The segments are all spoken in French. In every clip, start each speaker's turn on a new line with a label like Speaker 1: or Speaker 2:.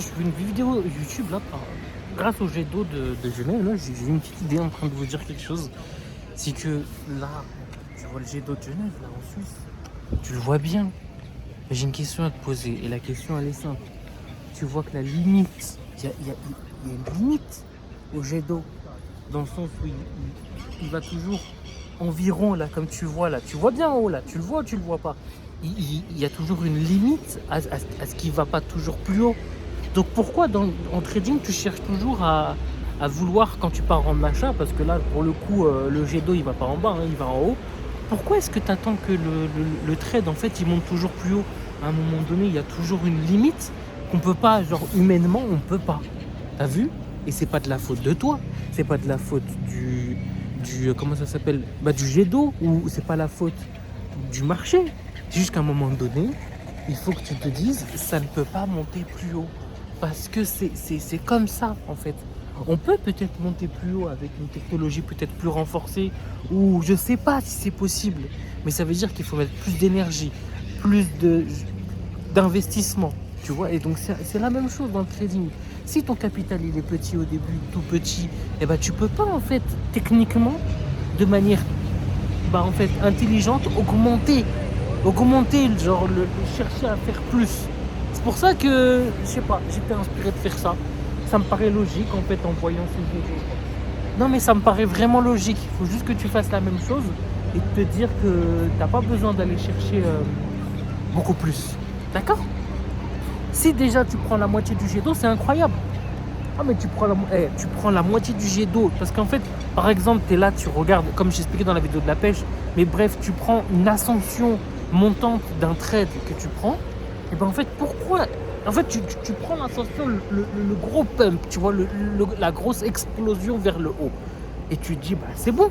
Speaker 1: Je fais une vidéo YouTube là, grâce au jet d'eau de Genève. Là, j'ai une petite idée en train de vous dire quelque chose. C'est que là, tu vois le jet d'eau de Genève là en Suisse. Tu le vois bien. Mais j'ai une question à te poser et la question elle est simple. Tu vois que la limite, il y a une limite au jet d'eau dans le sens où il va toujours environ là, comme tu vois là. Tu vois bien en haut là. Tu le vois ou tu le vois pas. Il y a toujours une limite à ce qui va pas toujours plus haut. Donc pourquoi en trading tu cherches toujours à vouloir quand tu pars en achat, parce que là pour le coup le jet d'eau il va pas en bas, hein, il va en haut. Pourquoi est-ce que tu attends que le trade en fait il monte toujours plus haut? À un moment donné il y a toujours une limite qu'on peut pas, genre humainement on peut pas. T'as vu? Et c'est pas de la faute de toi, c'est pas de la faute du comment ça s'appelle? Bah du jet d'eau, ou c'est pas la faute du marché. C'est juste qu'à un moment donné, il faut que tu te dises ça ne peut pas monter plus haut. Parce que c'est comme ça en fait. On peut peut-être monter plus haut avec une technologie peut-être plus renforcée, ou je sais pas si c'est possible, mais ça veut dire qu'il faut mettre plus d'énergie, plus d'investissement, tu vois. Et donc c'est la même chose dans le trading. Si ton capital il est petit au début, tout petit, et ben tu peux pas en fait techniquement, de manière en fait intelligente, augmenter genre chercher à faire plus. C'est pour ça que je sais pas, j'étais inspiré de faire ça. Ça me paraît logique en fait en voyant ces vidéos. Non mais ça me paraît vraiment logique. Il faut juste que tu fasses la même chose et te dire que t'as pas besoin d'aller chercher beaucoup plus. D'accord? Si déjà tu prends la moitié du jet d'eau, c'est incroyable. Ah mais tu prends la moitié du jet d'eau. Parce qu'en fait, par exemple, tu es là, tu regardes, comme j'expliquais dans la vidéo de la pêche, mais bref, tu prends une ascension montante d'un trade que tu prends, et ben en fait, pourquoi? En fait, tu prends l'ascension, le gros pump, tu vois, la grosse explosion vers le haut. Et tu te dis, bah c'est bon.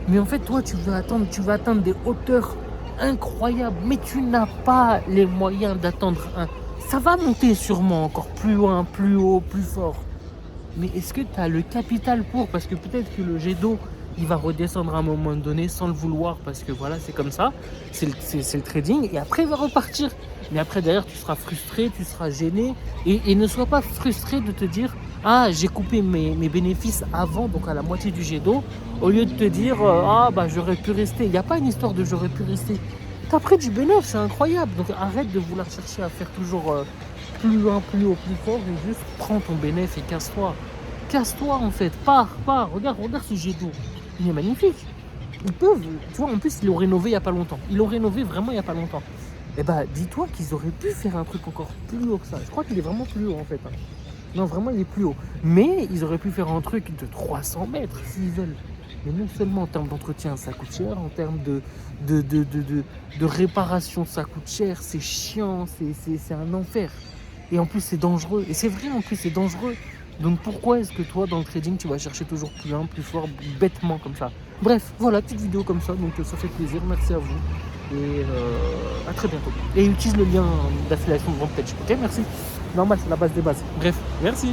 Speaker 1: Mais en fait, toi, tu vas atteindre des hauteurs incroyables, mais tu n'as pas les moyens d'attendre un. Ça va monter sûrement encore plus loin, plus haut, plus fort. Mais est-ce que tu as le capital pour? Parce que peut-être que le jet d'eau, il va redescendre à un moment donné sans le vouloir, parce que voilà, c'est comme ça, c'est le trading, et après il va repartir. Mais après, derrière, tu seras frustré, tu seras gêné, et ne sois pas frustré de te dire, ah, j'ai coupé mes bénéfices avant, donc à la moitié du jet d'eau, au lieu de te dire, ah, bah j'aurais pu rester. Il n'y a pas une histoire de j'aurais pu rester. T'as pris du bénéfice, c'est incroyable. Donc arrête de vouloir chercher à faire toujours plus loin, plus haut, plus fort, et juste prends ton bénéfice et casse-toi. Casse-toi en fait, pars, regarde ce jet d'eau. Il est magnifique. Ils peuvent, tu vois, en plus ils l'ont rénové il n'y a pas longtemps. Ils l'ont rénové vraiment il n'y a pas longtemps. Et bah dis-toi qu'ils auraient pu faire un truc encore plus haut que ça. Je crois qu'il est vraiment plus haut en fait. Non, vraiment il est plus haut. Mais ils auraient pu faire un truc de 300 mètres s'ils veulent. Mais non seulement en termes d'entretien ça coûte cher, en termes de réparation ça coûte cher, c'est chiant, c'est un enfer. Et en plus c'est dangereux. Et c'est vrai, en plus c'est dangereux. Donc pourquoi est-ce que toi dans le trading tu vas chercher toujours plus loin, plus fort, bêtement comme ça? Bref, voilà, petite vidéo comme ça, donc ça fait plaisir, merci à vous. Et à très bientôt. Et utilise le lien d'affiliation de vente page, ok? Merci. Normal, c'est la base des bases. Bref, merci.